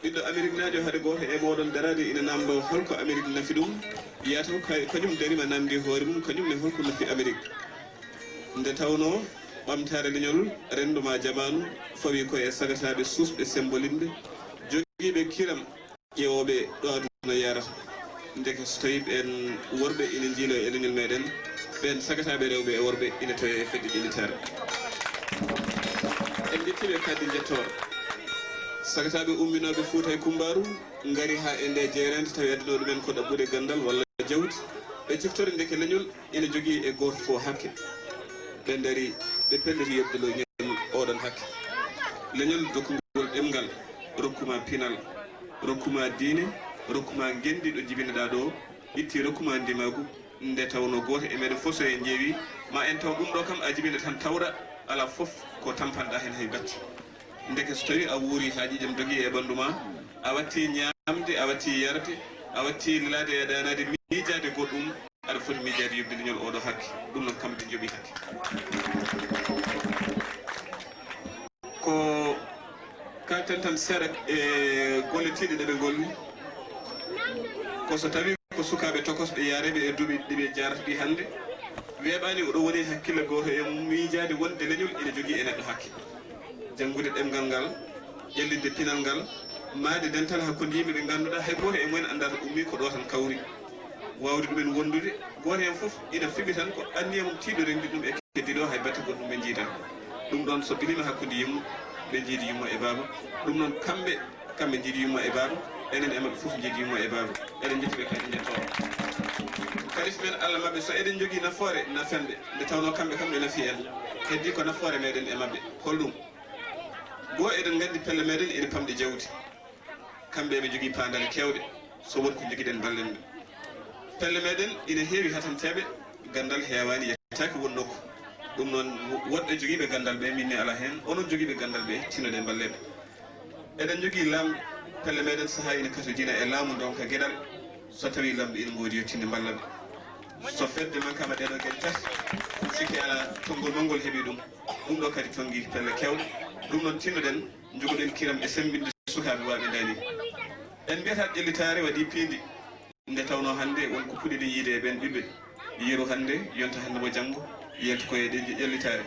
ɓiɗɗo Amérique naajo haade gooto e mooɗon daraade ina namdo holko Amérique nafi ɗum yiya taw kañum darima namdi hoore mum kañum ne holko nafi Amérique nde tawno ɓamtare leñol renduma jamanu fawi koye sagataɓe susɓe sembolinde jogiiɓe kiram ƴeewoɓe ɗo aduna yarata ndeke so tawi ɓen worɓe ina jiilo e leñol meɗen ɓen sagataɓe rewɓe e worɓe ina tawi e fedde ɗiɗitare en jettiɓe kaddi jettor sagataɓe umminoɓe Fouta e Kumbaru ngari ha e nde jeerende tawi addano ɗumen ko ɗaɓɓude gandal walla jawdi ɓe ciftore ndeke leñol ina jogii e goto fo hakke ɓe dari ɓe pelliti yebdulo ñol oɗon hakke leñol dokkugol ɗemgal rokkuma pinal rokkuma diine rokkuma gendi ɗo jibinoɗa ɗo itti rokkuma ndimagu nde tawno goto e meɗen fof so en ƴeewi ma en taw ɗum ɗo kam a jibina tan tawra ala foof ko tampanɗa hen hay bacci ndeke so tawi a wuuri ha ƴiƴam dogui e ɓandu ma a watti ñamde a watti yarde a watti lilade e danade miijade goɗɗum aɗa foti miijade yobde leñol oɗo hakke ɗum noon kamɓe jooɓi hakke ko kalten tan seeɗa e golletiɗe ɗeɓe golli ko so tawi ko sukaɓe tokosɓe yaareɓe e duuɓi ɗiɓe jarata ɗi hannde weeɓani oɗo woni hakkille goto e miijade wonde leñol ina jogui e neɗɗo hakke janngude ɗemgal ngal ƴellidde pinal ngal maade dental hakkude yimɓe ɓe ngannduɗaa hay gooto e mumen annda to ummi ko ɗo tan kawri wawde ɗumen wondude gooto heen fof ina fiɓi tan ko anniya mum tiiɗo rengdi ɗum e keddiɗo hay batte goɗɗum ɓe jiidan ɗum ɗon so bilima hakkude yimmu ɓe jiidi yumma e baaba ɗum noon kamɓe jiidi yumma e baaba enen e maɓɓe fof jiidi yumma e baaba eɗen jettiɓe kadi jettoo kalis men Allah maɓɓe so eɗen jogii nafoore nafenɓe nde tawno kamɓe kam ɓe nafi en heddi ko nafoore meɗen e maɓɓe holɗum goo eɗen nganndi pelle meɗen ene pamɗi jawdi kamɓe ɓe jogii paandale kewɗe so woni ko jogiɗen ballen ɓe pelle meɗen ina heewi hatanteɓe gandal heewani yettaki won nokku ɗum noon woɗɓe jogiiɓe gandal ɓe minne ala heen onon jogiiɓe gandal ɓe tinoɗe balleɓe eɗen jogii lamɓe pelle meɗen sahaa ina katodina e laamu donka gueɗal so tawi lamɓe ina ngoodi yo tinde balla ɓe so fedde man kama ɗeɗo gueɗe tati sikki ala tonngol mangol heeɓi ɗum ɗum ɗo kadi tongi pelle kewɗe ɗum noon tinnoɗen jogoɗen kiram e sembinde sukaɓe waɓe dani en mbiyata ƴellitare waɗi piindi nde tawno hannde wonko puɗiɗe yiide e ɓen ɓiɓɓe yeeru hannde yonta hannde mo janngo yiyata koye ɗe ƴellitare